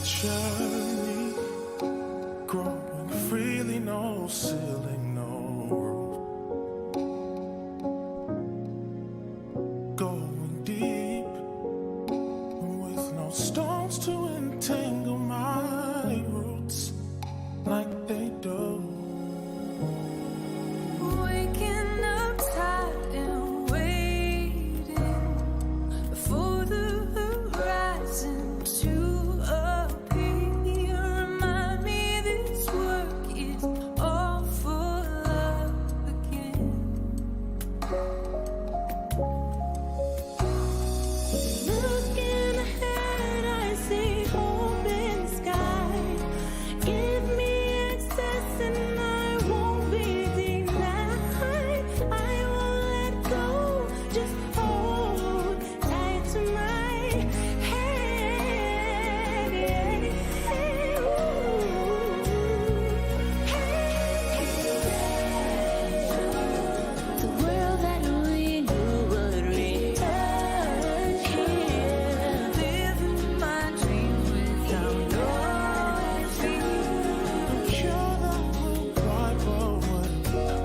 naturally, growing freely, no ceiling, no roof. Going deep with no stones to entangle my roots like they do. Waking up tired and waiting for the horizon to appear. Remind me this work is all for love again. Looking ahead, I see hope in the sky. Give me access and I won't be denied. I won't let go, just hold tight to my hand. The world that we knew would return here. Living my dream without no fear. Cure that will wipe away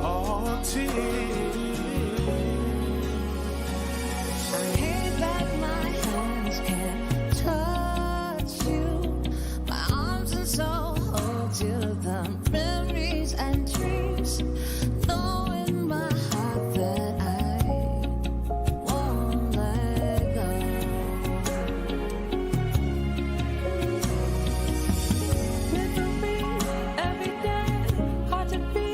all tears. I hate that my hands can't touch you. My arms and soul hold to the memories and dreams. Know in my heart that I won't let go. Misery every day, hard to be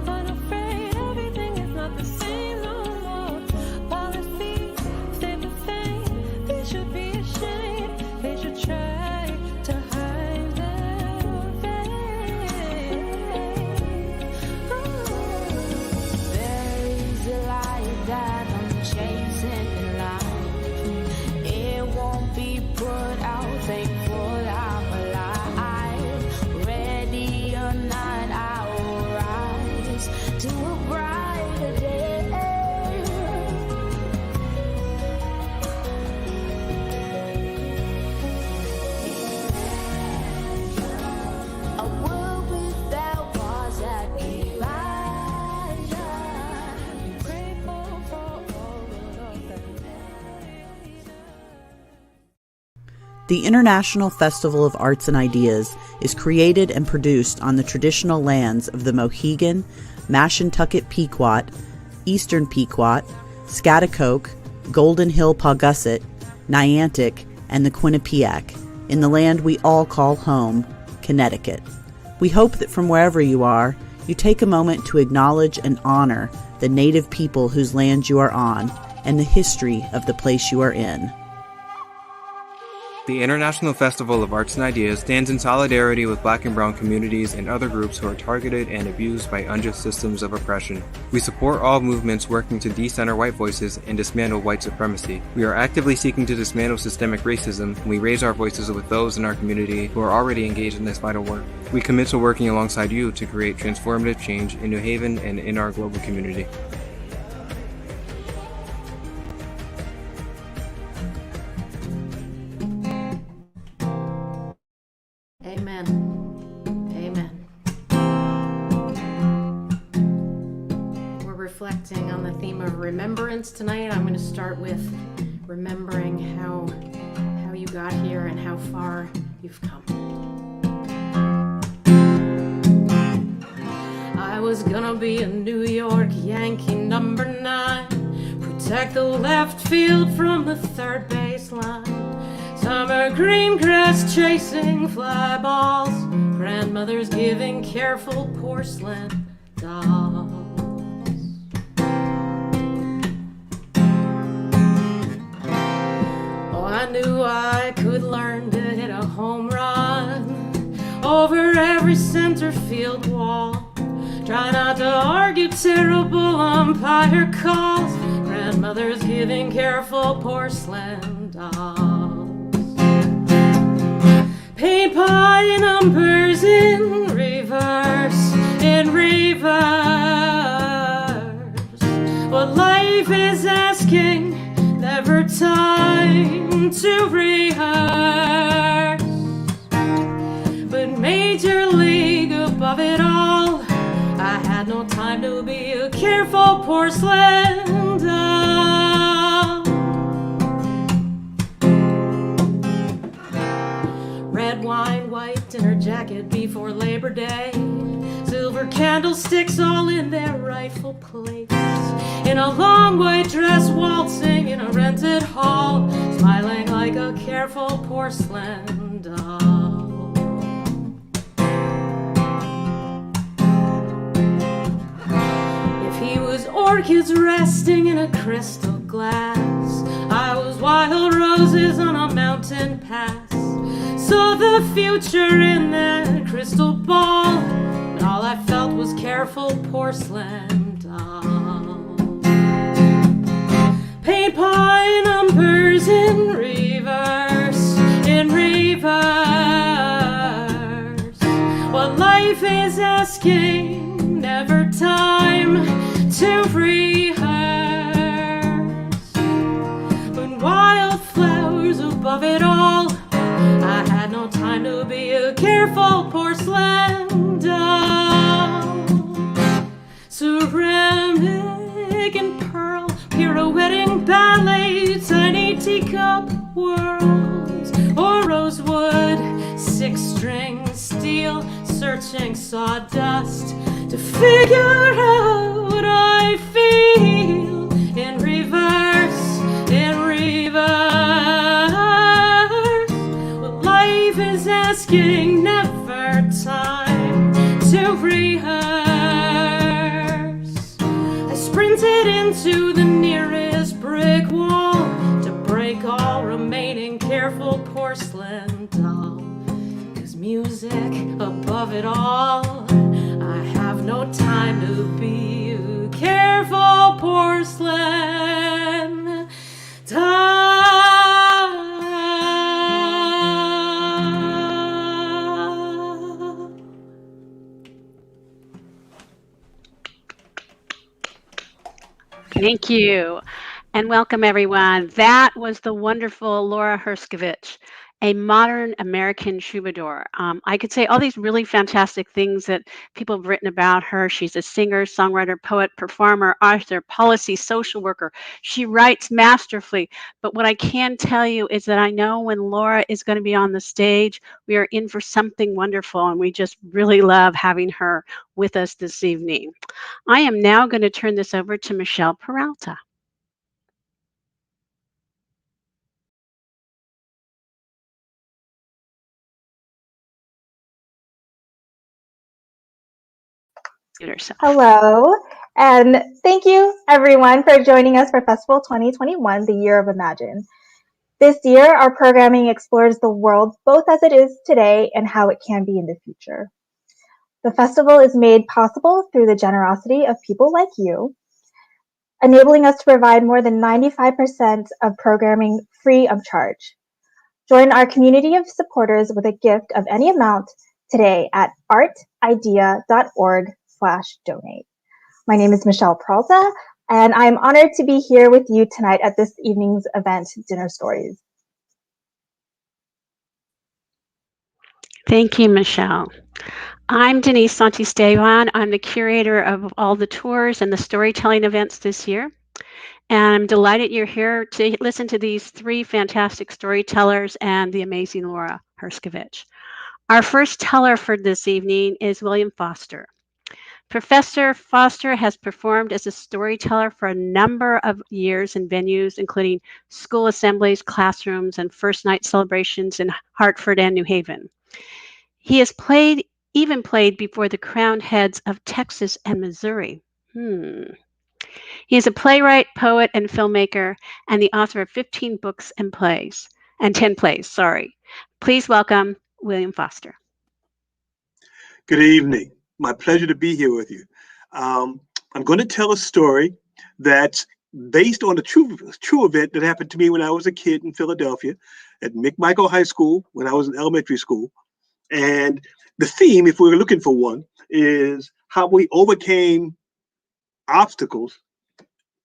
unafraid. Everything is not the same no more. Policies stay the same. They should be ashamed. They should try to hide their face. There is a light that I'm chasing in life. It won't be put out. Thankful I'm alive. Ready or not, I will rise to a brighter day. A world without wars that divide. Grateful for all of them. The International Festival of Arts and Ideas is created and produced on the traditional lands of the Mohegan, Mashantucket Pequot, Eastern Pequot, Scotticoke, Golden Hill Paugussett, Niantic, and the Quinnipiac, in the land we all call home, Connecticut. We hope that from wherever you are, you take a moment to acknowledge and honor the native people whose land you are on and the history of the place you are in. The International Festival of Arts and Ideas stands in solidarity with Black and Brown communities and other groups who are targeted and abused by unjust systems of oppression. We support all movements working to decenter white voices and dismantle white supremacy. We are actively seeking to dismantle systemic racism, and we raise our voices with those in our community who are already engaged in this vital work. We commit to working alongside you to create transformative change in New Haven and in our global community. Amen. Amen. We're reflecting on the theme of remembrance tonight. I'm going to start with remembering how you got here and how far you've come. I was gonna be a New York Yankee number 9, protect the left field from the third baseline. Summer green grass chasing fly balls, grandmothers giving careful porcelain dolls. Oh, I knew I could learn to hit a home run over every center field wall. Try not to argue terrible umpire calls, grandmothers giving careful porcelain dolls. Paint by numbers in reverse, in reverse. What life is asking, never time to rehearse. no time to be a careful porcelain doll. Red wine, white dinner jacket before Labor Day. Silver candlesticks all in their rightful place. In a long white dress, waltzing in a rented hall, smiling like a careful porcelain doll. If he was orchids resting in a crystal glass, I was wild roses on a mountain pass. Saw the future in that crystal ball, and all I felt was careful porcelain doll. Paint pie numbers in reverse, in reverse. What life is asking, never time to rehearse. When wildflowers above it all, I had no time to be a careful porcelain doll. Ceramic and pearl, pirouetting ballet, tiny teacup worlds, or rosewood, six-string steel, searching sawdust to figure out I feel in reverse, in reverse. What life is asking, never time to rehearse. I sprinted into the nearest brick wall to break all remaining careful porcelain doll. 'Cause music above it all, I have no time to be a careful porcelain doll. Thank you, and welcome everyone. That was the wonderful Lara Herscovitch, a modern American troubadour. I could say all these really fantastic things that people have written about her. She's a singer, songwriter, poet, performer, author, policy, social worker. She writes masterfully, but what I can tell you is that I know when Lara is going to be on the stage, we are in for something wonderful, and we just really love having her with us this evening. I am now going to turn this over to Michelle Peralta. Hello, and thank you everyone for joining us for Festival 2021, the Year of Imagine. This year, our programming explores the world both as it is today and how it can be in the future. The festival is made possible through the generosity of people like you, enabling us to provide more than 95% of programming free of charge. Join our community of supporters with a gift of any amount today at artidea.org/donate. My name is Michelle Peralta, and I'm honored to be here with you tonight at this evening's event, Dinner Stories. Thank you, Michelle. I'm Denise Santisteban. I'm the curator of all the tours and the storytelling events this year. And I'm delighted you're here to listen to these three fantastic storytellers and the amazing Lara Herscovitch. Our first teller for this evening is William Foster. Professor Foster has performed as a storyteller for a number of years in venues, including school assemblies, classrooms, and first night celebrations in Hartford and New Haven. He has even played before the crowned heads of Texas and Missouri. He is a playwright, poet, and filmmaker, and the author of 15 books and 10 plays. Please welcome William Foster. Good evening. My pleasure to be here with you. I'm going to tell a story that's based on a true event that happened to me when I was a kid in Philadelphia at McMichael High School when I was in elementary school. And the theme, if we were looking for one, is how we overcame obstacles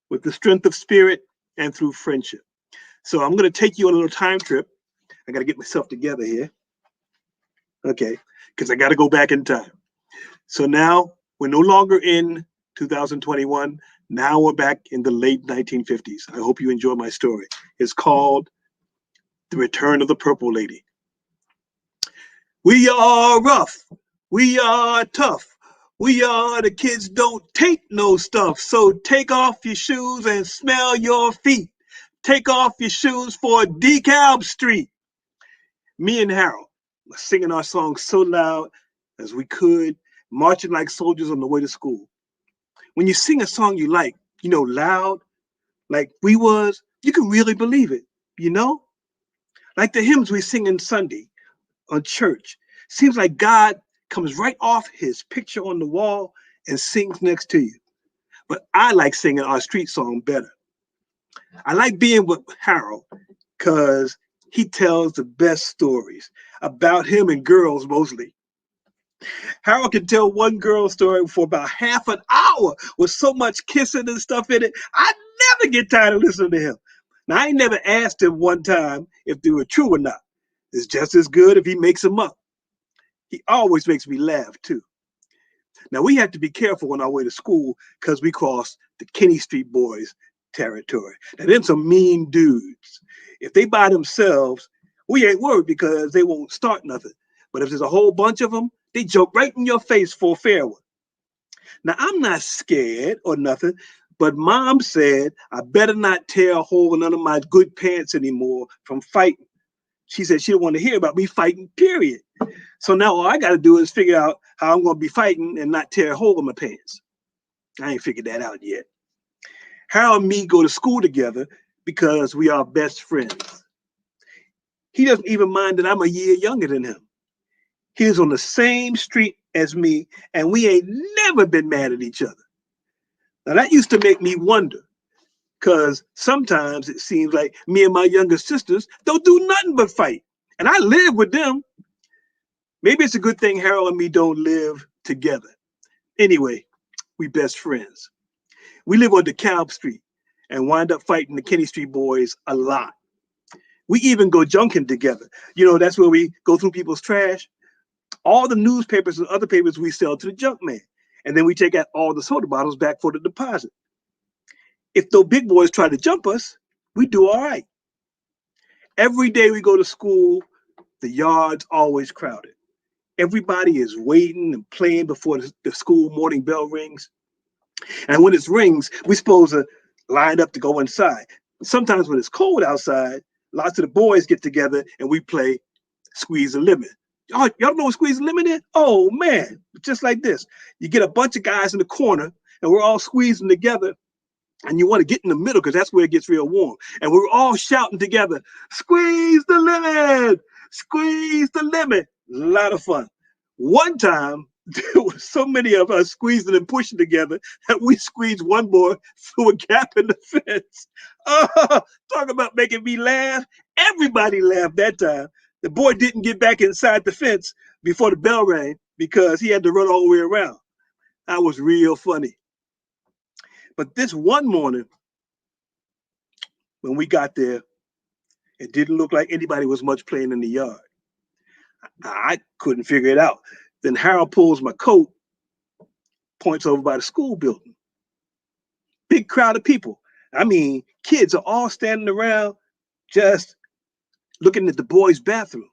with the strength of spirit and through friendship. So I'm going to take you on a little time trip. I got to get myself together here. Okay, because I got to go back in time. So now We're no longer in 2021. Now we're back in the late 1950s. I hope you enjoy my story. It's called The Return of the Purple Lady. We are rough. We are tough. We are the kids don't take no stuff. So take off your shoes and smell your feet. Take off your shoes for DeKalb Street. Me and Harold were singing our song so loud as we could, marching like soldiers on the way to school. When you sing a song you like, loud, like we was, you can really believe it, Like the hymns we sing in Sunday on church. Seems like God comes right off his picture on the wall and sings next to you. But I like singing our street song better. I like being with Harold because he tells the best stories about him and girls mostly. Harold can tell one girl story for about half an hour with so much kissing and stuff in it. I never get tired of listening to him. Now, I ain't never asked him one time if they were true or not. It's just as good if he makes them up. He always makes me laugh, too. Now, we have to be careful on our way to school because we cross the Kinney Street boys' territory. Now, them some mean dudes. If they by themselves, we ain't worried because they won't start nothing. But if there's a whole bunch of them, they joke right in your face for a fair one. Now, I'm not scared or nothing, but Mom said I better not tear a hole in none of my good pants anymore from fighting. She said she didn't want to hear about me fighting, period. So now all I got to do is figure out how I'm going to be fighting and not tear a hole in my pants. I ain't figured that out yet. Harold and me go to school together because we are best friends. He doesn't even mind that I'm a year younger than him. He is on the same street as me, and we ain't never been mad at each other. Now, that used to make me wonder, because sometimes it seems like me and my younger sisters don't do nothing but fight, and I live with them. Maybe it's a good thing Harold and me don't live together. Anyway, we best friends. We live on DeKalb Street and wind up fighting the Kinney Street boys a lot. We even go junking together. That's where we go through people's trash. All the newspapers and other papers we sell to the junk man. And then we take out all the soda bottles back for the deposit. If those big boys try to jump us, we do all right. Every day we go to school, the yard's always crowded. Everybody is waiting and playing before the school morning bell rings. And when it rings, we're supposed to line up to go inside. Sometimes when it's cold outside, lots of the boys get together and we play Squeeze the Lemon. Y'all know what Squeeze the Lemon is? Oh, man, just like this. You get a bunch of guys in the corner and we're all squeezing together. And you want to get in the middle because that's where it gets real warm. And we're all shouting together, squeeze the lemon, squeeze the lemon. A lot of fun. One time, there were so many of us squeezing and pushing together that we squeezed one boy through a gap in the fence. Oh, talk about making me laugh. Everybody laughed that time. The boy didn't get back inside the fence before the bell rang because he had to run all the way around. That was real funny. But this one morning, when we got there, it didn't look like anybody was much playing in the yard. I couldn't figure it out. Then Harold pulls my coat, points over by the school building. Big crowd of people. I mean, kids are all standing around just looking at the boys' bathroom.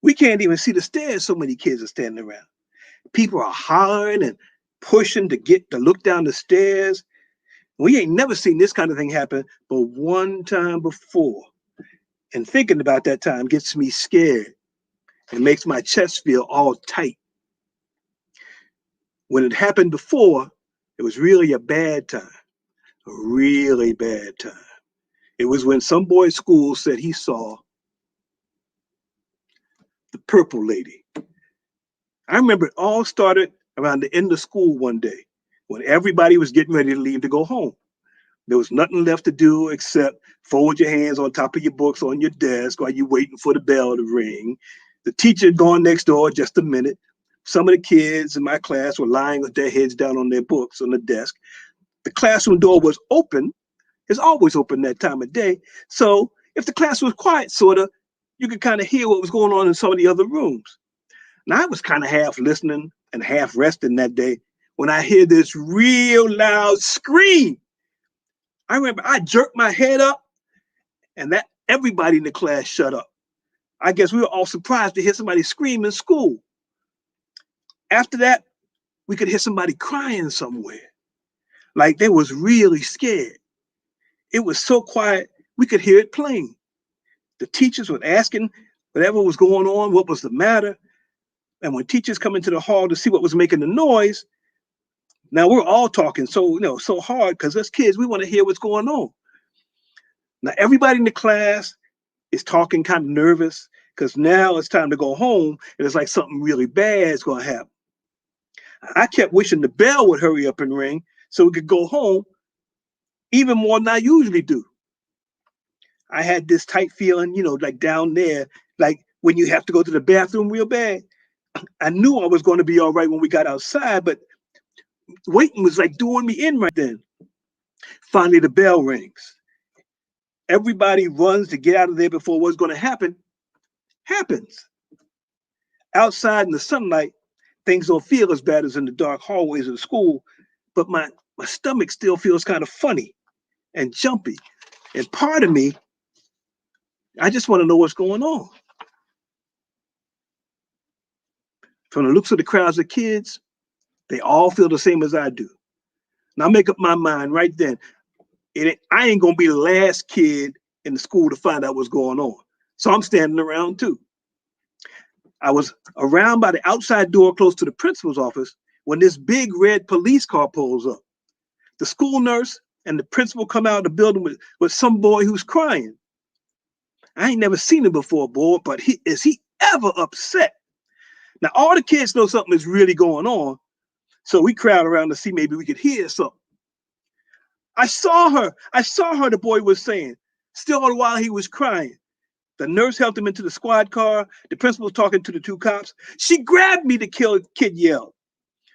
We can't even see the stairs, so many kids are standing around. People are hollering and pushing to look down the stairs. We ain't never seen this kind of thing happen but one time before. And thinking about that time gets me scared and makes my chest feel all tight. When it happened before, it was really a bad time, a really bad time. It was when some boy at school said he saw the purple lady. I remember it all started around the end of school one day when everybody was getting ready to leave to go home. There was nothing left to do except fold your hands on top of your books on your desk while you're waiting for the bell to ring. The teacher had gone next door just a minute. Some of the kids in my class were lying with their heads down on their books on the desk. The classroom door was open. It's always open that time of day. So if the class was quiet, sort of, you could kind of hear what was going on in some of the other rooms. Now, I was kind of half listening, and half resting that day when I hear this real loud scream. I remember I jerked my head up and that everybody in the class shut up. I guess we were all surprised to hear somebody scream in school. After that, we could hear somebody crying somewhere, like they was really scared. It was so quiet, we could hear it plain. The teachers were asking whatever was going on, what was the matter. And when teachers come into the hall to see what was making the noise, now we're all talking so hard because us kids, we want to hear what's going on. Now everybody in the class is talking kind of nervous because now it's time to go home and it's like something really bad is going to happen. I kept wishing the bell would hurry up and ring so we could go home even more than I usually do. I had this tight feeling, like down there, like when you have to go to the bathroom real bad. I knew I was going to be all right when we got outside, but waiting was like doing me in right then. Finally, the bell rings. Everybody runs to get out of there before what's going to happen happens. Outside in the sunlight, things don't feel as bad as in the dark hallways of the school, but my stomach still feels kind of funny and jumpy. And part of me, I just want to know what's going on. From the looks of the crowds of kids, they all feel the same as I do. Now I make up my mind right then. I ain't gonna be the last kid in the school to find out what's going on. So I'm standing around too. I was around by the outside door close to the principal's office when this big red police car pulls up. The school nurse and the principal come out of the building with some boy who's crying. I ain't never seen him before, boy, but is he ever upset? Now all the kids know something is really going on, so we crowd around to see maybe we could hear something. I saw her, the boy was saying, still all the while he was crying. The nurse helped him into the squad car. The principal was talking to the two cops. She grabbed me, the kid yelled.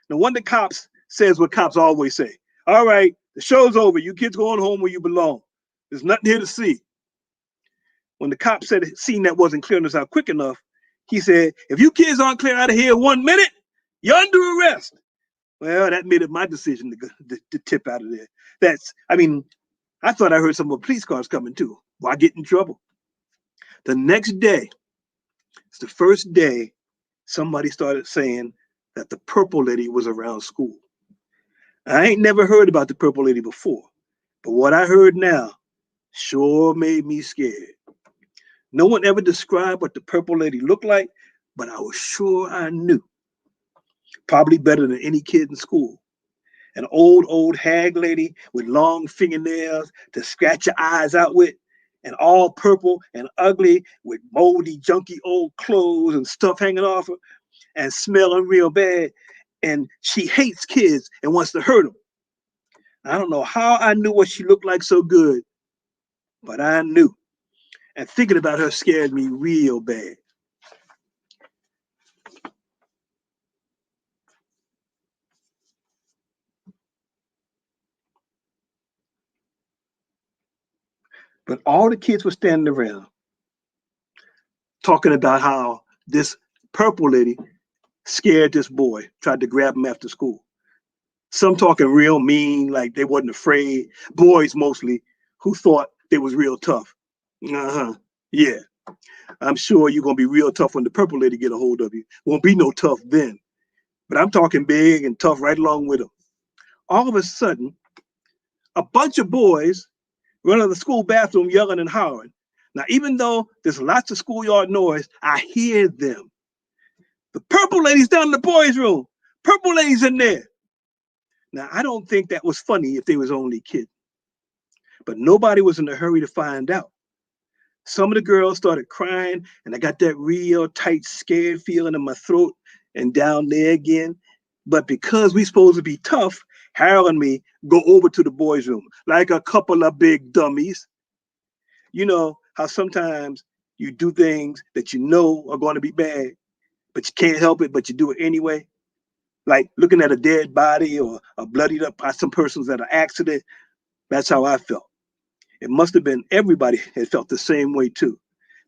Now one of the cops says what cops always say. All right, the show's over. You kids going home where you belong. There's nothing here to see. When the cop said seen that wasn't clearing us out quick enough, he said, if you kids aren't clear out of here 1 minute, you're under arrest. Well, that made it my decision to tip out of there. I thought I heard some of the police cars coming too. Why get in trouble? The next day, it's the first day somebody started saying that the purple lady was around school. I ain't never heard about the purple lady before, but what I heard now sure made me scared. No one ever described what the purple lady looked like, but I was sure I knew. Probably better than any kid in school. An old hag lady with long fingernails to scratch your eyes out with, and all purple and ugly with moldy, junky old clothes and stuff hanging off her and smelling real bad. And she hates kids and wants to hurt them. I don't know how I knew what she looked like so good, but I knew. And thinking about her scared me real bad. But all the kids were standing around talking about how this purple lady scared this boy, tried to grab him after school. Some talking real mean, like they wasn't afraid. Boys mostly, who thought they was real tough. Yeah. I'm sure you're going to be real tough when the purple lady get a hold of you. Won't be no tough then. But I'm talking big and tough right along with them. All of a sudden, a bunch of boys run to the school bathroom yelling and hollering. Now, even though there's lots of schoolyard noise, I hear them. The purple lady's down in the boys' room. Purple lady's in there. Now, I don't think that was funny if they was only kidding. But nobody was in a hurry to find out. Some of the girls started crying, and I got that real tight, scared feeling in my throat and down there again. But because we supposed to be tough, Harold and me go over to the boys' room like a couple of big dummies. You know how sometimes you do things that you know are going to be bad, but you can't help it, but you do it anyway. Like looking at a dead body or a bloodied up by some persons at an accident. That's how I felt. It must have been everybody had felt the same way too.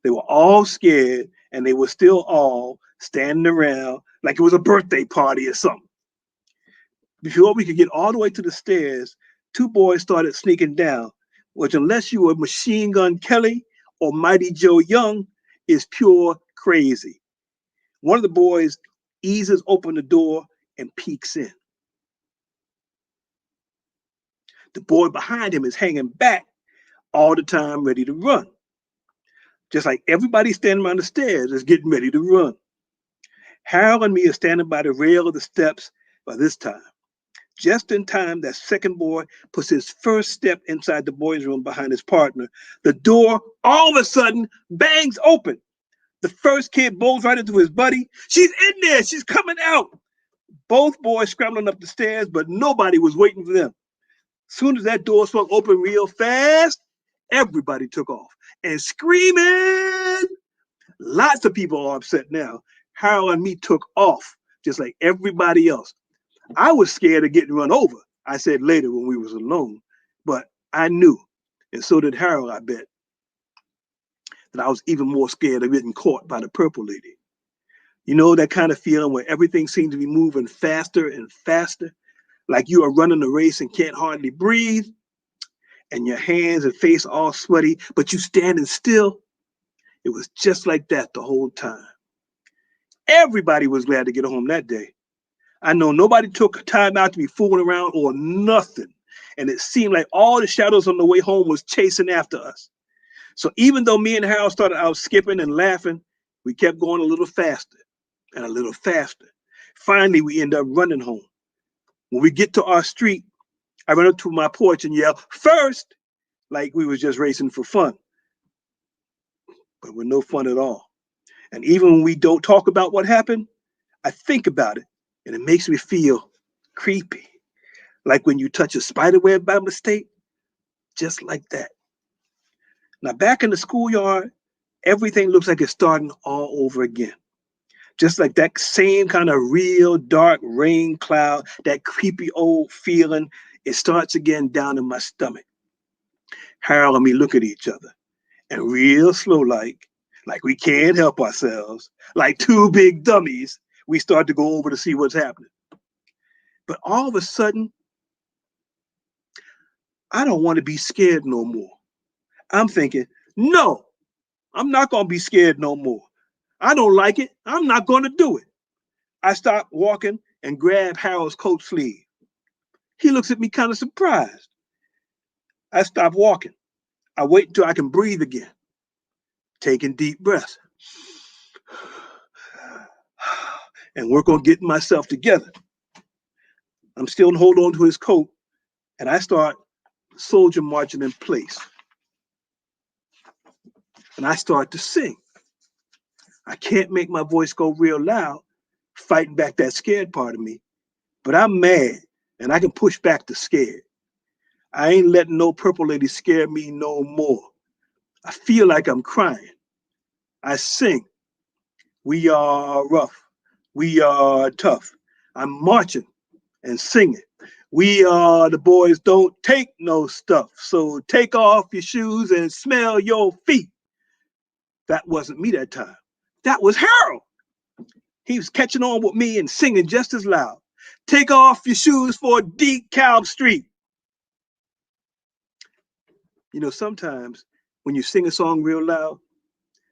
They were all scared and they were still all standing around like it was a birthday party or something. Before we could get all the way to the stairs, two boys started sneaking down, which unless you were Machine Gun Kelly or Mighty Joe Young, is pure crazy. One of the boys eases open the door and peeks in. The boy behind him is hanging back all the time, ready to run. Just like everybody standing around the stairs is getting ready to run. Harold and me are standing by the rail of the steps by this time. Just in time, that second boy puts his first step inside the boys' room behind his partner. The door all of a sudden bangs open. The first kid bowls right into his buddy. She's in there. She's coming out. Both boys scrambling up the stairs, but nobody was waiting for them. Soon as that door swung open real fast, everybody took off and screaming. Lots of people are upset now. Harold and me took off just like everybody else. I was scared of getting run over. I said later when we was alone, but I knew, and so did Harold, I bet, that I was even more scared of getting caught by the purple lady. You know that kind of feeling where everything seems to be moving faster and faster, like you are running a race and can't hardly breathe, and your hands and face all sweaty, but you standing still. It was just like that the whole time. Everybody was glad to get home that day. I know nobody took time out to be fooling around or nothing. And it seemed like all the shadows on the way home was chasing after us. So even though me and Harold started out skipping and laughing, we kept going a little faster and a little faster. Finally, we end up running home. When we get to our street, I run up to my porch and yell, "First!" like we was just racing for fun. But with no fun at all. And even when we don't talk about what happened, I think about it. And it makes me feel creepy. Like when you touch a spider web by mistake, just like that. Now back in the schoolyard, everything looks like it's starting all over again. Just like that same kind of real dark rain cloud, that creepy old feeling, it starts again down in my stomach. Harold and me look at each other and real slow like we can't help ourselves, like two big dummies, we start to go over to see what's happening. But all of a sudden, I don't want to be scared no more. I'm thinking, no, I'm not going to be scared no more. I don't like it. I'm not going to do it. I stop walking and grab Harold's coat sleeve. He looks at me kind of surprised. I stop walking. I wait until I can breathe again, taking deep breaths. And work on getting myself together. I'm still holding on to his coat, and I start soldier marching in place. And I start to sing. I can't make my voice go real loud, fighting back that scared part of me, but I'm mad, and I can push back the scared. I ain't letting no purple lady scare me no more. I feel like I'm crying. I sing. We are rough. We are tough. I'm marching and singing. We are the boys don't take no stuff. So take off your shoes and smell your feet. That wasn't me that time. That was Harold. He was catching on with me and singing just as loud. Take off your shoes for DeKalb Street. You know, sometimes when you sing a song real loud,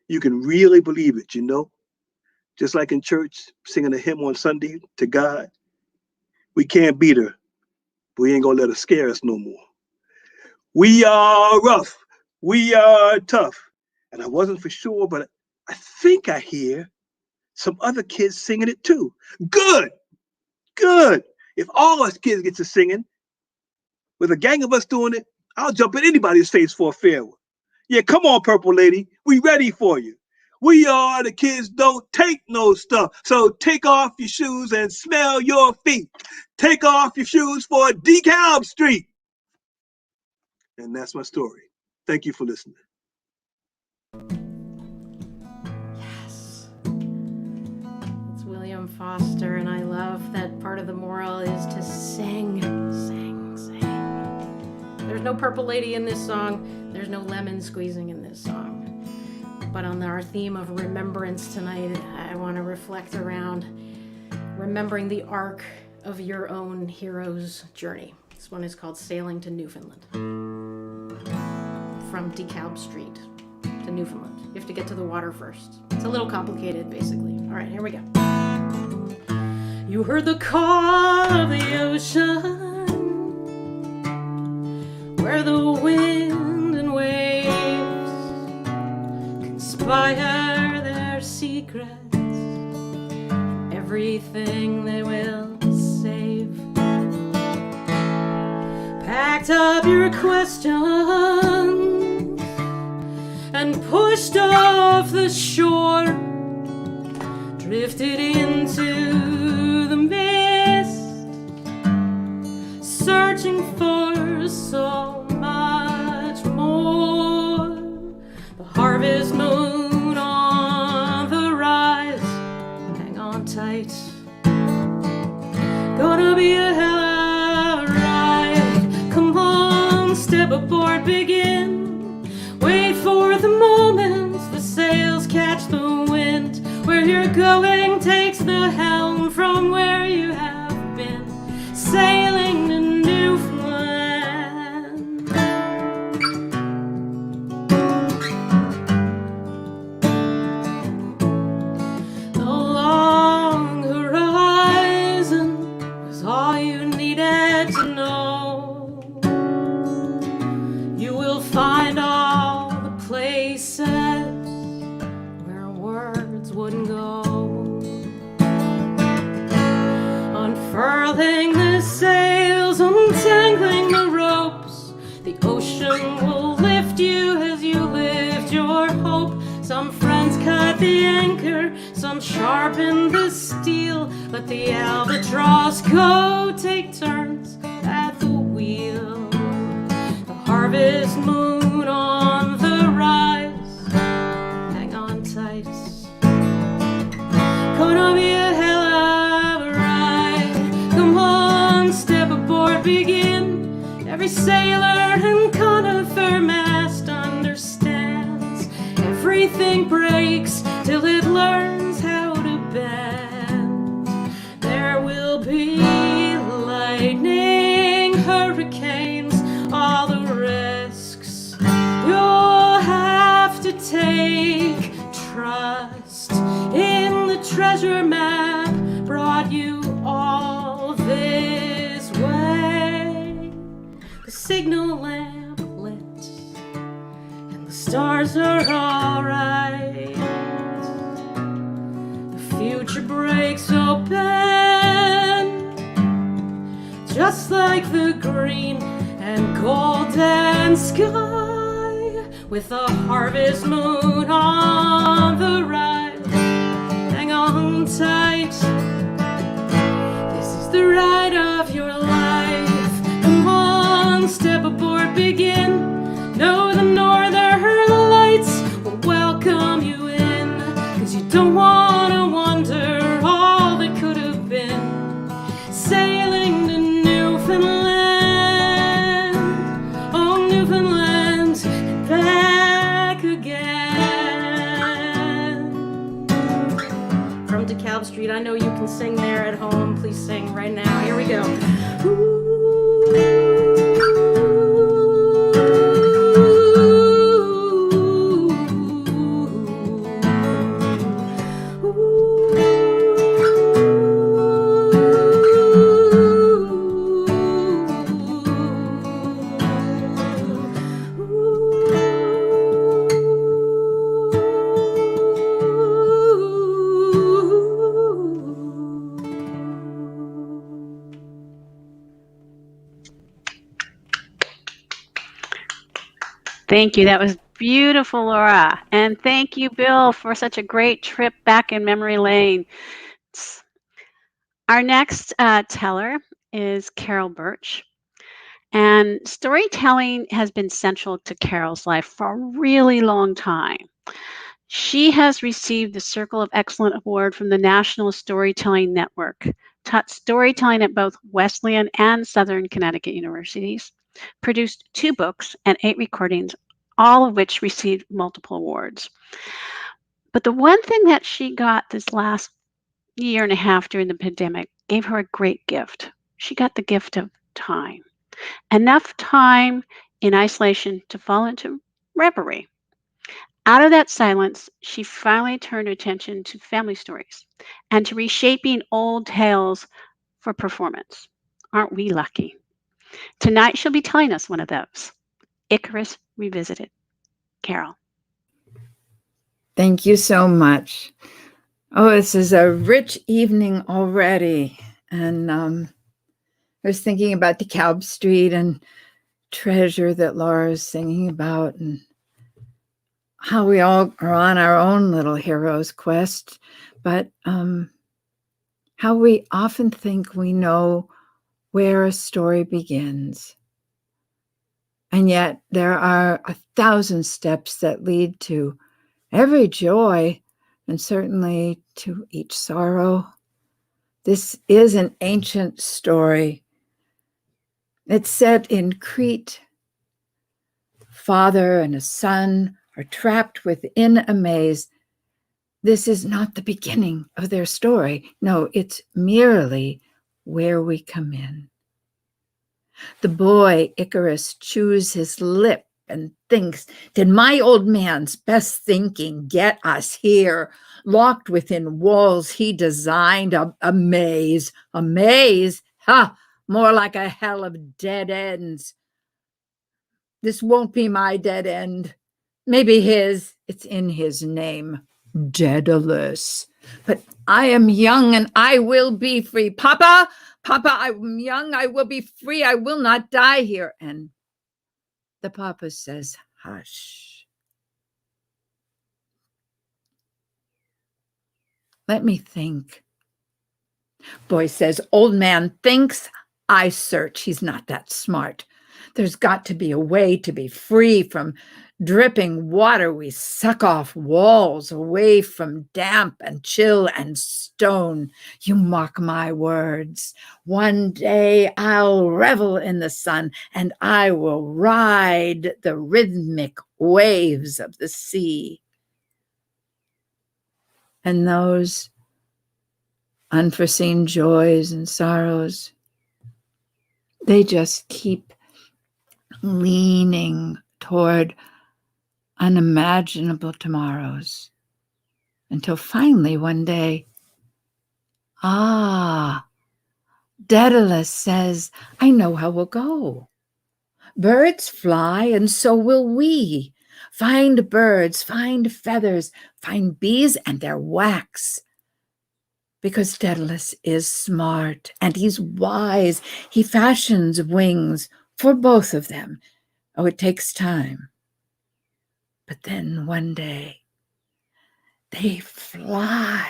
you can really believe it, you know? Just like in church, singing a hymn on Sunday to God. We can't beat her, but we ain't gonna let her scare us no more. We are rough. We are tough. And I wasn't for sure, but I think I hear some other kids singing it too. Good, good. If all us kids get to singing, with a gang of us doing it, I'll jump in anybody's face for a farewell. Yeah, come on, purple lady. We ready for you. We are the kids don't take no stuff. So take off your shoes and smell your feet. Take off your shoes for DeKalb Street. And that's my story. Thank you for listening. Yes. It's William Foster, and I love that part of the moral is to sing, sing, sing. There's no purple lady in this song. There's no lemon squeezing in this song. But on our theme of remembrance tonight, I want to reflect around remembering the arc of your own hero's journey. This one is called Sailing to Newfoundland. From DeKalb Street to Newfoundland. You have to get to the water first. It's a little complicated, basically. All right, here we go. You heard the call of the ocean, where the wind and waves conspire their secrets, everything they will save. Packed up your questions and pushed off the shore, drifted into the mist, searching for so much more. The harvest moon on the rise, hang on tight. Gonna be a hell of a ride. Come on, step aboard, begin. Wait for the moment the sails catch the wind. Where you're going takes the helm from where you have been, sailing to Newfoundland. The long horizon was all you needed to know. You will find all the places wouldn't go. Unfurling the sails, untangling the ropes, the ocean will lift you as you lift your hope. Some friends cut the anchor, some sharpen the steel. Let the albatross go, take turns at the wheel. The harvest moon on the rise, hang on tight. Gonna be a hell of a ride. Come on, step aboard, begin. Every sailor and conifer mast understands. Everything breaks till it learns how to bend. There will be lightning, hurricanes, all the risks you'll have to take. Trust in the treasure map brought you all this way. The signal lamp lit and the stars are alright. The future breaks open just like the green and golden sky, with the harvest moon on the rise. Hang on tight. This is the ride of your life. Come on, step aboard, begin. Know the northern lights will welcome you in, 'cause you don't want to wonder all that could have been. Sailing to Newfoundland, oh Newfoundland, and back again. From DeKalb Street, I know you can sing there at home. Please sing right now. Here we go. Ooh. Thank you. That was beautiful, Laura. And thank you, Bill, for such a great trip back in memory lane. Our next teller is Carol Birch. And storytelling has been central to Carol's life for a really long time. She has received the Circle of Excellence Award from the National Storytelling Network, taught storytelling at both Wesleyan and Southern Connecticut universities, produced 2 books and 8 recordings, all of which received multiple awards. But the one thing that she got this last year and a half during the pandemic gave her a great gift. She got the gift of time, enough time in isolation to fall into reverie. Out of that silence, she finally turned her attention to family stories and to reshaping old tales for performance. Aren't we lucky? Tonight, she'll be telling us one of those, Icarus Revisited. Carol. Thank you so much. Oh, this is a rich evening already. And I was thinking about DeKalb Street and treasure that Laura's singing about, and how we all are on our own little hero's quest, but how we often think we know where a story begins. And yet there are 1,000 steps that lead to every joy, and certainly to each sorrow. This is an ancient story. It's set in Crete. Father and a son are trapped within a maze. This is not the beginning of their story. No, it's merely where we come in. The boy, Icarus, chews his lip and thinks, did my old man's best thinking get us here, locked within walls he designed, a maze? A maze? Ha! More like a hell of dead ends. This won't be my dead end. Maybe his. It's in his name. Daedalus. But I am young and I will be free. Papa, I'm young. I will be free. I will not die here. And the papa says, hush. Let me think. Boy says, old man thinks, I search. He's not that smart. There's got to be a way to be free from dripping water. We suck off walls, away from damp and chill and stone. You mark my words. One day I'll revel in the sun, and I will ride the rhythmic waves of the sea. And those unforeseen joys and sorrows, they just keep leaning toward unimaginable tomorrows, until finally one day, Daedalus says, I know how we'll go. Birds fly, and so will we. Find birds, find feathers, find bees and their wax. Because Daedalus is smart and he's wise. He fashions wings for both of them. Oh, it takes time. But then one day, they fly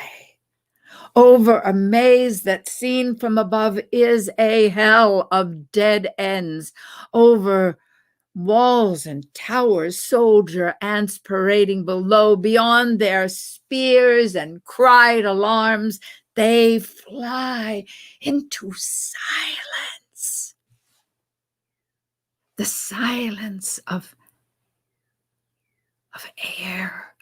over a maze that, seen from above, is a hell of dead ends. Over walls and towers, soldier ants parading below. Beyond their spears and cried alarms, they fly into silence. The silence of air.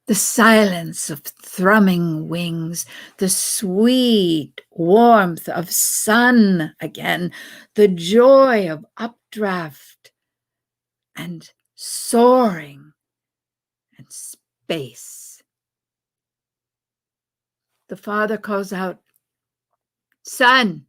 The silence of thrumming wings, the sweet warmth of sun again, the joy of updraft and soaring and space. The father calls out, son,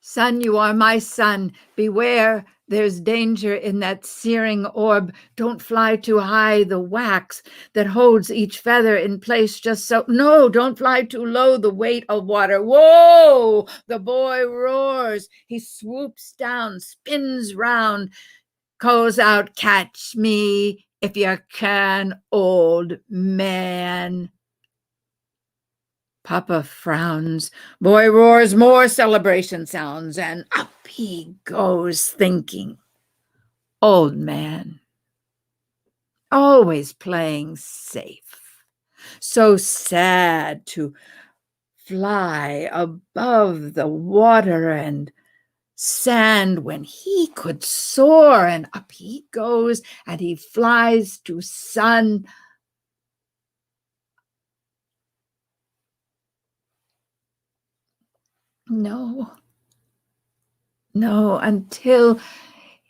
son, you are my son. Beware, there's danger in that searing orb. Don't fly too high, the wax that holds each feather in place just so. No, don't fly too low, the weight of water. Whoa! The boy roars. He swoops down, spins round, calls out, catch me if you can, old man. Papa frowns. Boy roars, more celebration sounds, and up he goes, thinking, old man, always playing safe. So sad to fly above the water and sand when he could soar, and up he goes, and he flies to sun. No, no, until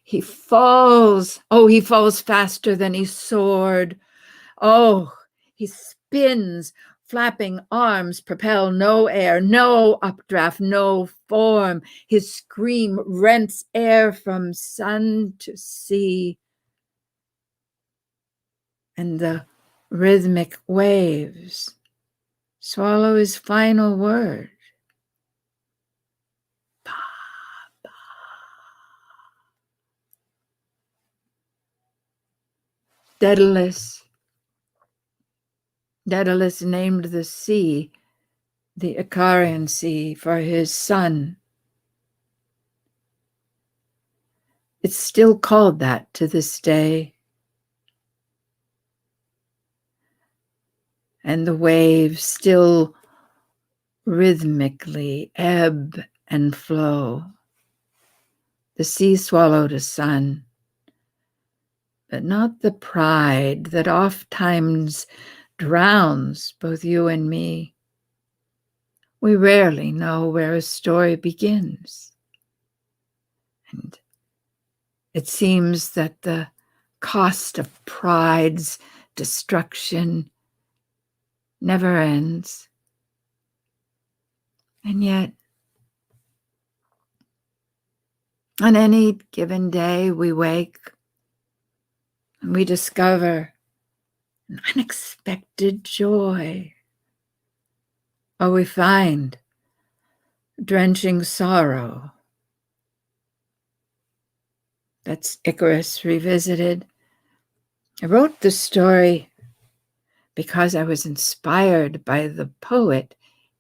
he falls. Oh, he falls faster than he soared. Oh, he spins. Flapping arms propel no air, no updraft, no form. His scream rents air from sun to sea. And the rhythmic waves swallow his final word. Daedalus named the sea, the Icarian Sea, for his son. It's still called that to this day. And the waves still rhythmically ebb and flow. The sea swallowed a son, but not the pride that ofttimes drowns both you and me. We rarely know where a story begins. And it seems that the cost of pride's destruction never ends. And yet, on any given day, we wake and we discover an unexpected joy, or we find drenching sorrow. That's Icarus Revisited. I wrote the story because I was inspired by the poet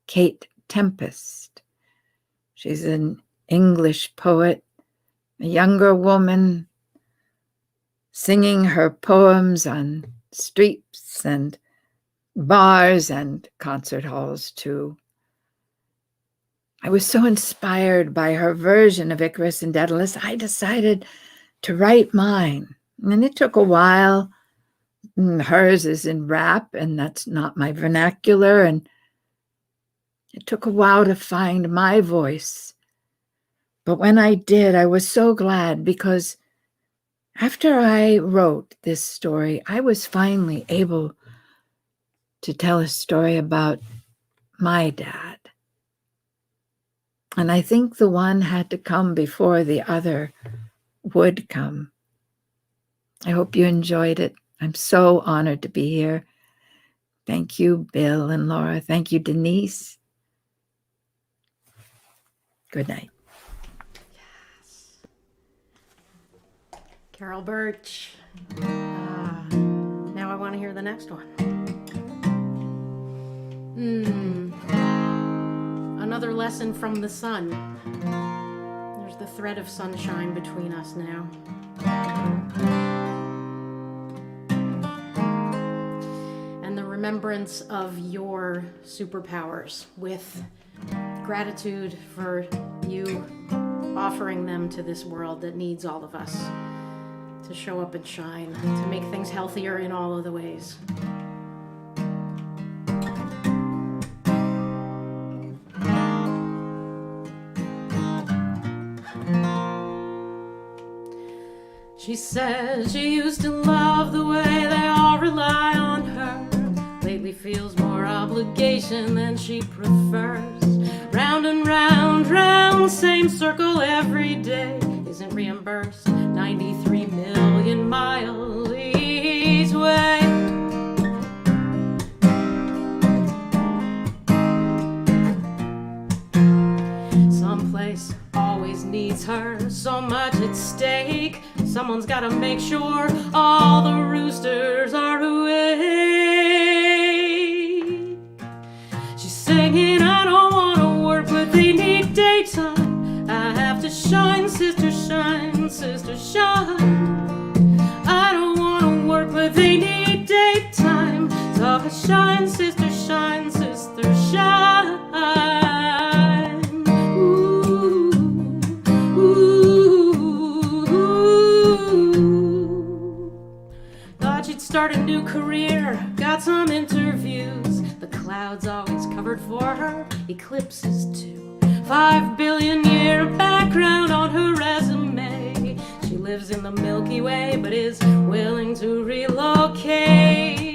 Kate Tempest. She's an English poet, a younger woman, singing her poems on streets and bars and concert halls too. I was so inspired by her version of Icarus and Daedalus, I decided to write mine. And it took a while. Hers is in rap, and that's not my vernacular. And it took a while to find my voice. But when I did, I was so glad, because after I wrote this story, I was finally able to tell a story about my dad. And I think the one had to come before the other would come. I hope you enjoyed it. I'm so honored to be here. Thank you, Bill and Laura. Thank you, Denise. Good night. Yes. Carol Birch. Now I want to hear the next one. Another lesson from the sun. There's the thread of sunshine between us now. And the remembrance of your superpowers, with gratitude for you offering them to this world that needs all of us to show up and shine, to make things healthier in all of the ways. She says she used to love the way they all rely on her. Lately feels more obligation than she prefers. Round and round, round, same circle every day. Isn't reimbursed 93 million miles each way. Someplace always needs her, so much at stake. Someone's gotta make sure all the roosters are awake. She's singing, I don't wanna work, but they need daytime. I have to shine, sister, sister, shine. I don't wanna work, but they need daytime. So I shine, sister, sister, shine. Start a new career, got some interviews. The clouds always covered for her, eclipses too. 5 billion-year background on her resume. She lives in the Milky Way, but is willing to relocate.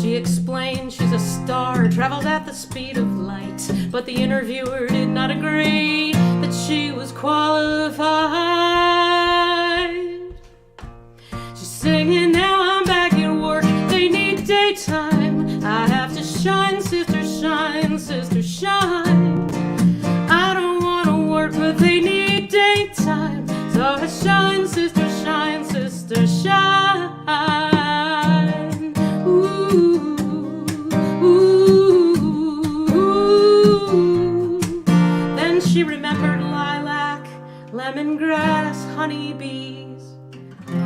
She explained she's a star, travels at the speed of light, but the interviewer did not agree that she was qualified. She's singing, now I'm back at work, they need daytime. I have to shine, sister, shine, sister, shine. I don't want to work, but they need daytime. So I shine, sister, shine, sister, shine. Ooh, ooh, ooh. Then she remembered lilac, lemongrass, honeybees,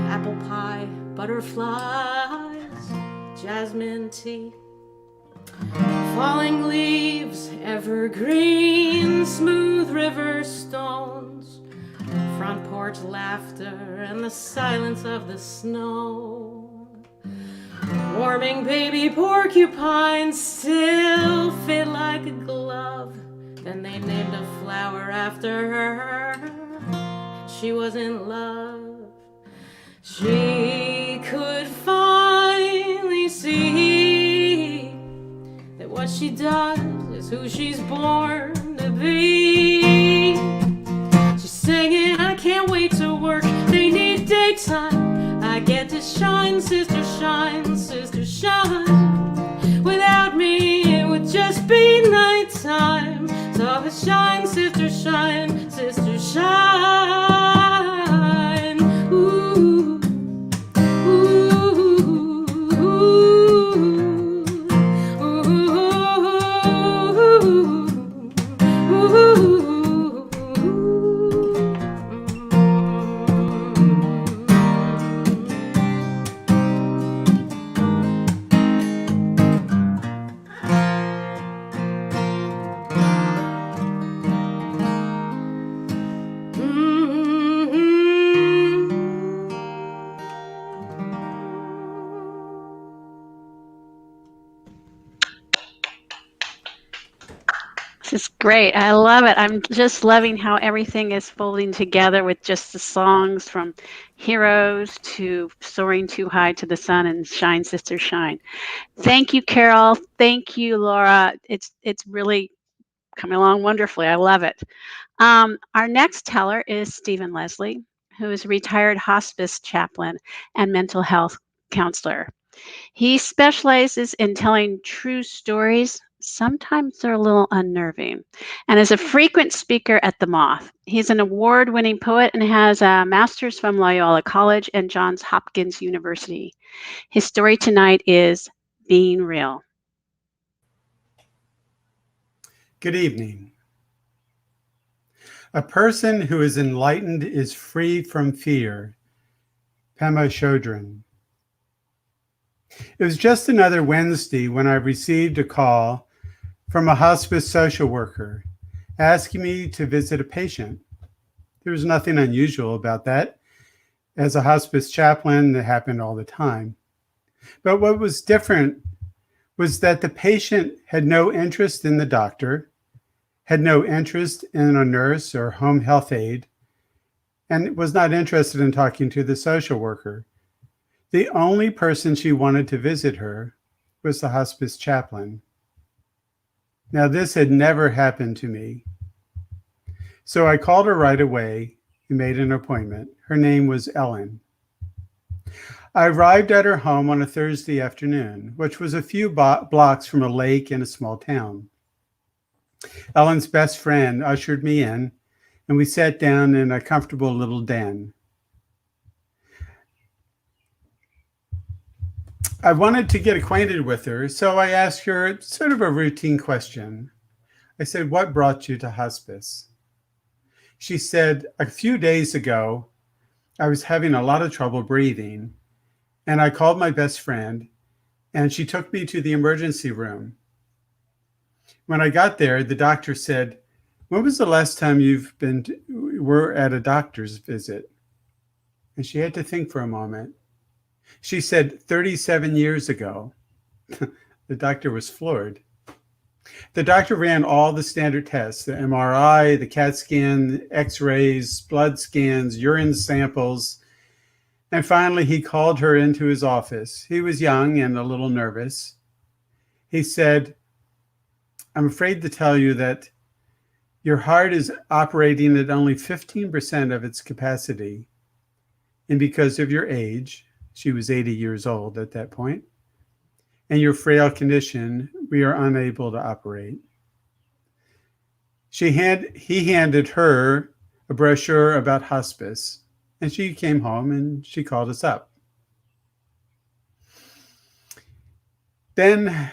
apple pie, butterflies, jasmine tea, falling leaves, evergreen, smooth river stones, front porch laughter, and the silence of the snow. Warming baby porcupines still fit like a glove. Then they named a flower after her. She was in love. She could finally see that what she does is who she's born to be. She's singing, I can't wait to work, they need daytime. I get to shine, sister, shine, sister, shine. Without me, it would just be nighttime. So I shine, sister, shine, sister, shine. Ooh, ooh, ooh, ooh, This is great. I love it. I'm just loving how everything is folding together with just the songs from Heroes to Soaring Too High to the Sun and Shine, Sister, Shine. Thank you, Carol. Thank you, Laura. It's really coming along wonderfully. I love it. Our next teller is Stephen Leslie, who is a retired hospice chaplain and mental health counselor. He specializes in telling true stories. Sometimes they're a little unnerving, and is a frequent speaker at the Moth. He's an award-winning poet and has a master's from Loyola College and Johns Hopkins University. His story tonight is Being Real. Good evening. A person who is enlightened is free from fear. Pema Chodron. It was just another Wednesday when I received a call from a hospice social worker asking me to visit a patient. There was nothing unusual about that. As a hospice chaplain, it happened all the time. But what was different was that the patient had no interest in the doctor, had no interest in a nurse or home health aide, and was not interested in talking to the social worker. The only person she wanted to visit her was the hospice chaplain. Now, this had never happened to me. So I called her right away and made an appointment. Her name was Ellen. I arrived at her home on a Thursday afternoon, which was a few blocks from a lake in a small town. Ellen's best friend ushered me in, and we sat down in a comfortable little den. I wanted to get acquainted with her, so I asked her sort of a routine question. I said, "What brought you to hospice?" She said, "A few days ago, I was having a lot of trouble breathing, and I called my best friend, and she took me to the emergency room. When I got there, the doctor said, 'When was the last time were at a doctor's visit?' And she had to think for a moment. She said 37 years ago. The doctor was floored. The doctor ran all the standard tests, the MRI, the CAT scan, x-rays, blood scans, urine samples, and finally he called her into his office. He was young and a little nervous. He said, "I'm afraid to tell you that your heart is operating at only 15% of its capacity. And because of your age," she was 80 years old at that point, "and your frail condition, we are unable to operate." He handed her a brochure about hospice, and she came home and she called us up. Then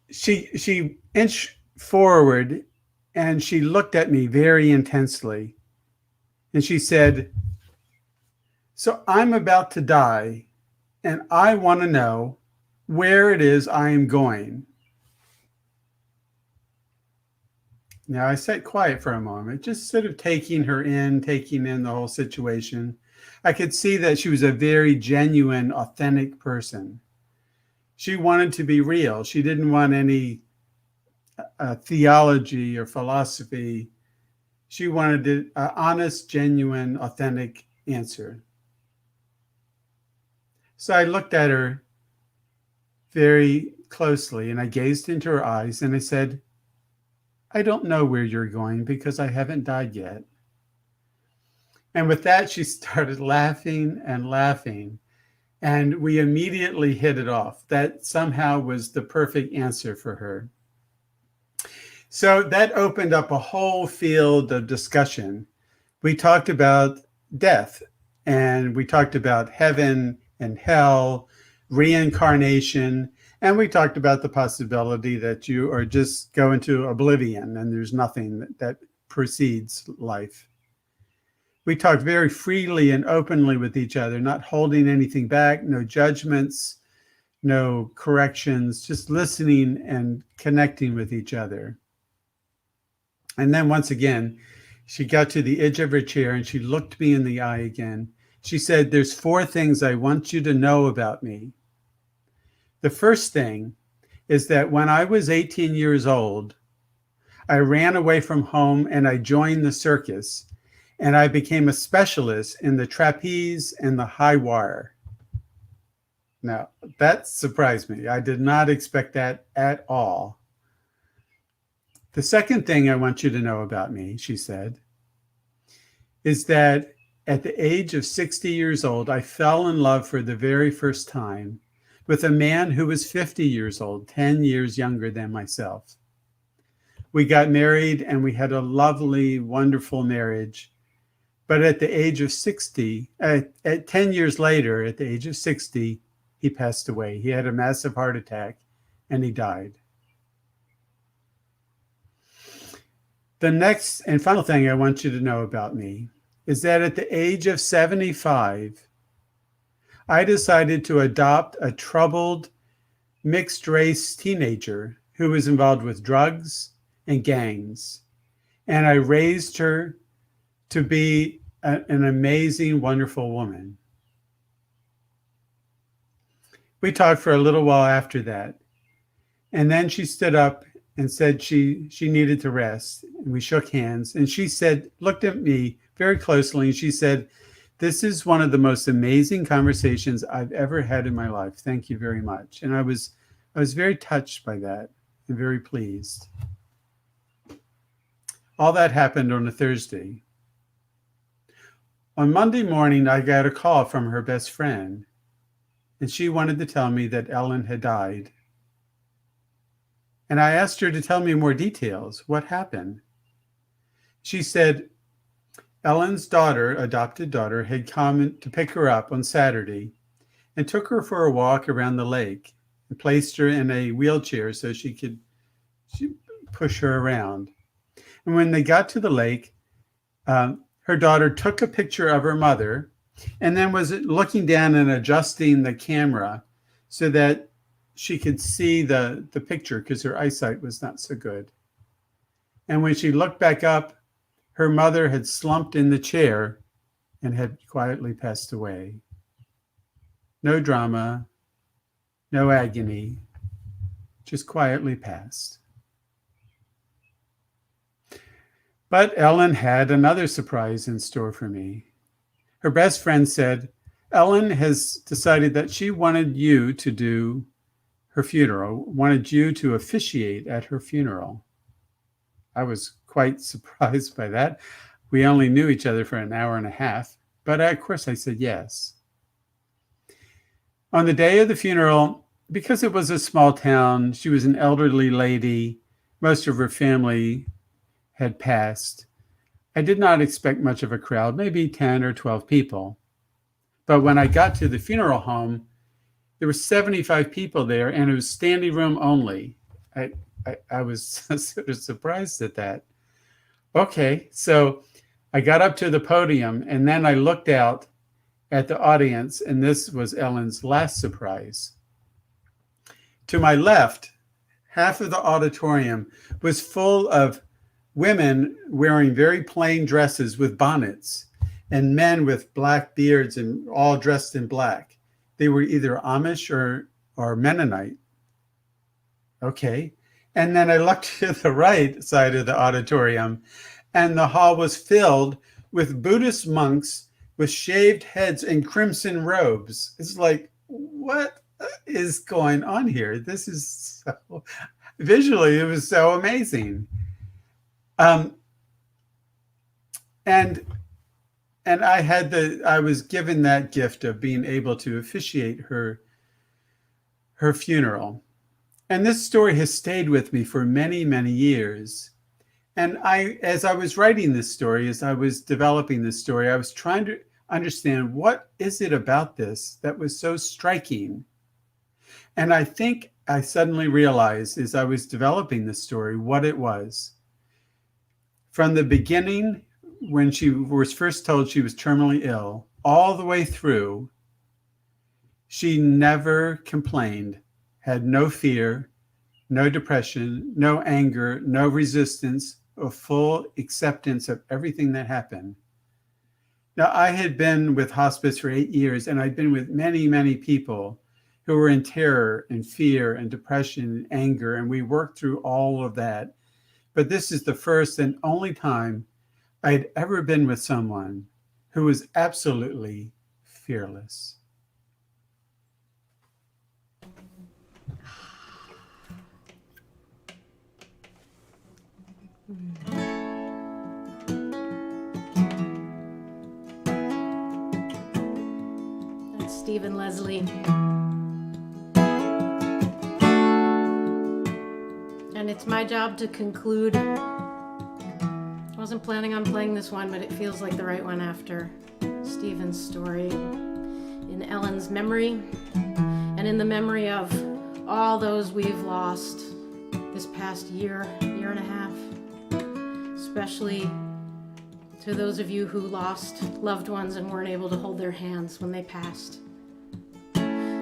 she inched forward and she looked at me very intensely. And she said, "So I'm about to die, and I want to know where it is I am going." Now I sat quiet for a moment, just sort of taking in the whole situation. I could see that she was a very genuine, authentic person. She wanted to be real. She didn't want any theology or philosophy. She wanted an honest, genuine, authentic answer. So I looked at her very closely and I gazed into her eyes and I said, "I don't know where you're going because I haven't died yet." And with that, she started laughing and laughing. And we immediately hit it off. That somehow was the perfect answer for her. So that opened up a whole field of discussion. We talked about death, and we talked about heaven and hell, reincarnation, and we talked about the possibility that you are just go into oblivion and there's nothing that precedes life. We talked very freely and openly with each other, not holding anything back, no judgments, no corrections, just listening and connecting with each other. And then once again, she got to the edge of her chair and she looked me in the eye again. She said, "There's 4 things I want you to know about me. The first thing is that when I was 18 years old, I ran away from home and I joined the circus, and I became a specialist in the trapeze and the high wire." Now, that surprised me. I did not expect that at all. "The second thing I want you to know about me," she said, "is that at the age of 60 years old, I fell in love for the very first time with a man who was 50 years old, 10 years younger than myself. We got married and we had a lovely, wonderful marriage. But at the age of 60, 10 years later, at the age of 60, he passed away. He had a massive heart attack and he died." The next and final thing I want you to know about me is that at the age of 75, I decided to adopt a troubled, mixed-race teenager who was involved with drugs and gangs. And I raised her to be an amazing, wonderful woman. We talked for a little while after that. And then she stood up and said she needed to rest. And we shook hands. And she said, looked at me very closely, and she said, "This is one of the most amazing conversations I've ever had in my life. Thank you very much." And I was very touched by that and very pleased. All that happened on a Thursday. On Monday morning, I got a call from her best friend, and she wanted to tell me that Ellen had died. And I asked her to tell me more details. What happened? She said Ellen's daughter, adopted daughter, had come to pick her up on Saturday and took her for a walk around the lake and placed her in a wheelchair so she could push her around. And when they got to the lake, her daughter took a picture of her mother and then was looking down and adjusting the camera so that she could see the picture because her eyesight was not so good. And when she looked back up, her mother had slumped in the chair and had quietly passed away. No drama, no agony, just quietly passed. But Ellen had another surprise in store for me. Her best friend said, Ellen has decided that she wanted you to do her funeral, wanted you to officiate at her funeral. I was quite surprised by that. We only knew each other for an hour and a half, but of course I said yes. On the day of the funeral, because it was a small town, she was an elderly lady, most of her family had passed. I did not expect much of a crowd, maybe 10 or 12 people. But when I got to the funeral home, there were 75 people there, and it was standing room only. I was sort of surprised at that. Okay, so I got up to the podium, and then I looked out at the audience, and this was Ellen's last surprise. To my left, half of the auditorium was full of women wearing very plain dresses with bonnets, and men with black beards and all dressed in black. They were either Amish or Mennonite. Okay. And then I looked to the right side of the auditorium, and the hall was filled with Buddhist monks with shaved heads and crimson robes. It's like, what is going on here? This is so, visually, it was so amazing. And I was given that gift of being able to officiate her funeral. And this story has stayed with me for many, many years. And as I was writing this story, as I was developing this story, I was trying to understand, what is it about this that was so striking? And I think I suddenly realized as I was developing this story what it was. From the beginning, when she was first told she was terminally ill, all the way through, she never complained, had no fear, no depression, no anger, no resistance, a full acceptance of everything that happened. Now, I had been with hospice for 8 years, and I'd been with many, many people who were in terror and fear and depression and anger, and we worked through all of that. But this is the first and only time I'd ever been with someone who was absolutely fearless. That's Stephen Leslie. And it's my job to conclude. I wasn't planning on playing this one, but it feels like the right one after Stephen's story. In Ellen's memory, and in the memory of all those we've lost this past year and a half, especially to those of you who lost loved ones and weren't able to hold their hands when they passed.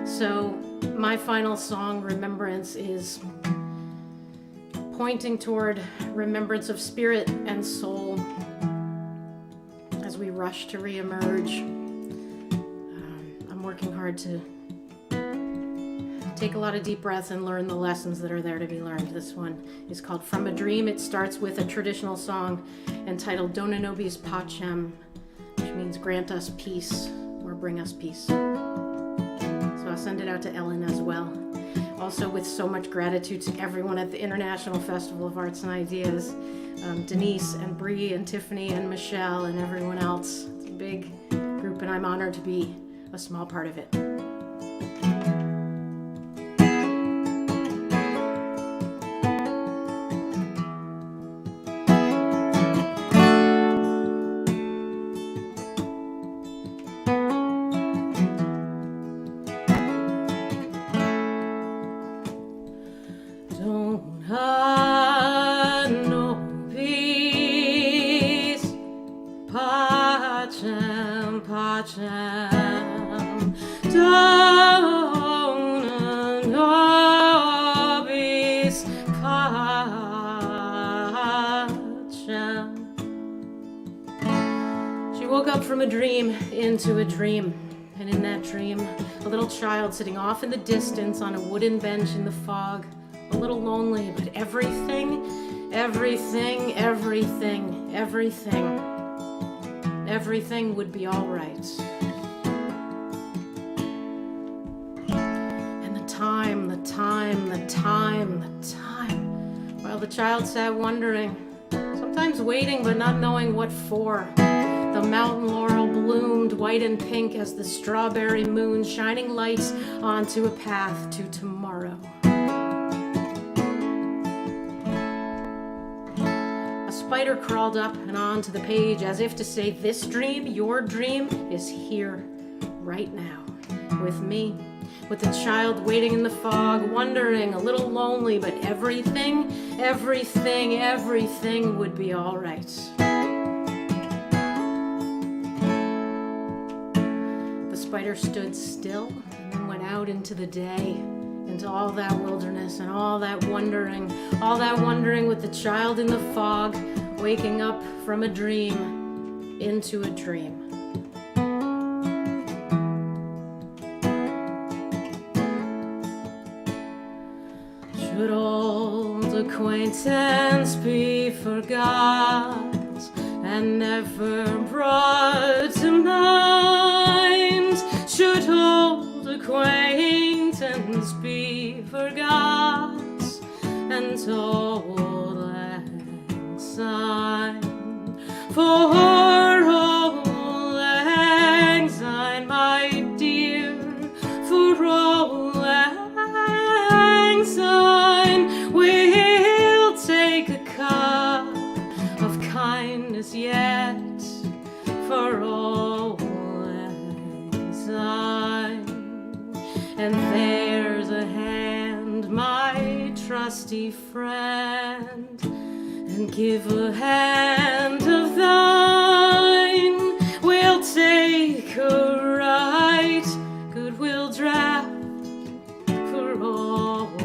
So my final song, Remembrance, is pointing toward remembrance of spirit and soul as we rush to reemerge. I'm working hard to take a lot of deep breaths and learn the lessons that are there to be learned. This one is called From a Dream. It starts with a traditional song entitled Dona Nobis Pacem, which means grant us peace or bring us peace. So I'll send it out to Ellen as well. Also, with so much gratitude to everyone at the International Festival of Arts and Ideas, Denise and Bree and Tiffany and Michelle and everyone else. It's a big group, and I'm honored to be a small part of it. She woke up from a dream into a dream. And in that dream, a little child sitting off in the distance on a wooden bench in the fog, a little lonely, but everything would be all right. And the time, while the child sat wondering, sometimes waiting but not knowing what for. The mountain laurel bloomed white and pink as the strawberry moon shining lights onto a path to tomorrow. A spider crawled up and onto the page as if to say, this dream, your dream, is here, right now, with me, with the child waiting in the fog, wondering, a little lonely, but everything would be all right. The spider stood still and then went out into the day, into all that wilderness and all that wondering with the child in the fog, waking up from a dream into a dream. Should old acquaintance be forgot and never brought to mind? Should old acquaintance be forgot and told lang syne? For old lang syne, my dear, for old lang syne, we'll take a cup of kindness yet for old lang syne. And there's a hand, my trusty friend, and give a hand of thine. We'll take a right goodwill draft for old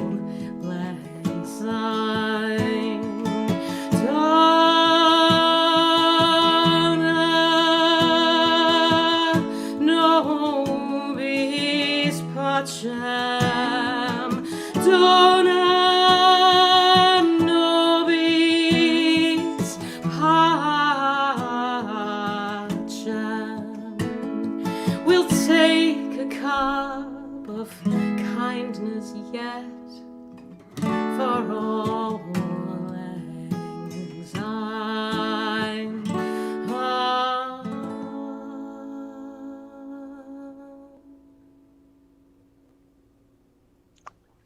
lang syne. Donna nobis pacem, Donna nobis pacem. We'll take a cup of kindness yet for all lang syne.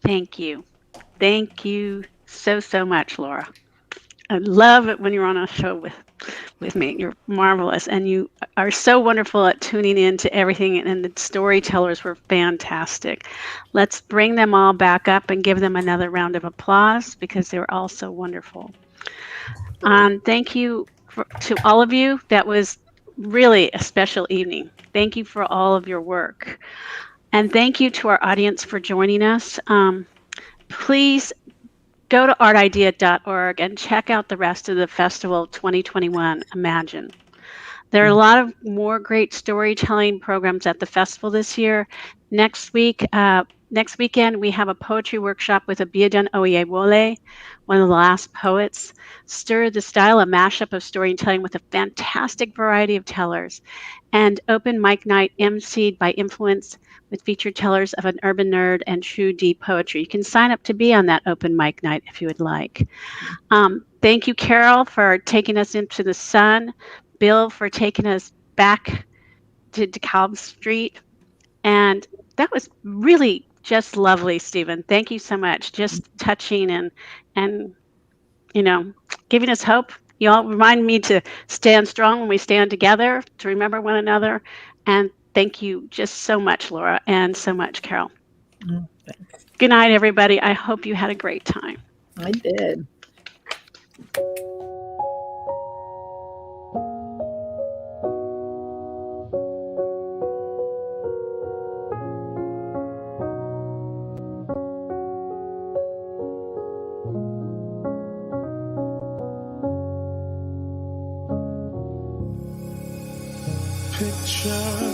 Thank you. Thank you so much, Laura. I love it when you're on a show with me. You're marvelous. And you are so wonderful at tuning in to everything. And the storytellers were fantastic. Let's bring them all back up and give them another round of applause because they were all so wonderful. Thank you to all of you. That was really a special evening. Thank you for all of your work. And thank you to our audience for joining us. Please go to artidea.org and check out the rest of the Festival 2021 Imagine. There are a lot of more great storytelling programs at the festival this year. Next weekend, we have a poetry workshop with Abiodun Oyewole, one of the last poets. Stir the Style, a mashup of storytelling with a fantastic variety of tellers. And open mic night emceed by Influence with featured tellers of an urban nerd and true deep poetry. You can sign up to be on that open mic night if you would like. Thank you, Carol, for taking us into the sun. Bill for taking us back to DeKalb Street. And that was really just lovely, Stephen. Thank you so much. Just touching and giving us hope. You all remind me to stand strong when we stand together, to remember one another. And thank you just so much, Laura, and so much, Carol. Thanks. Good night, everybody. I hope you had a great time. I did. Picture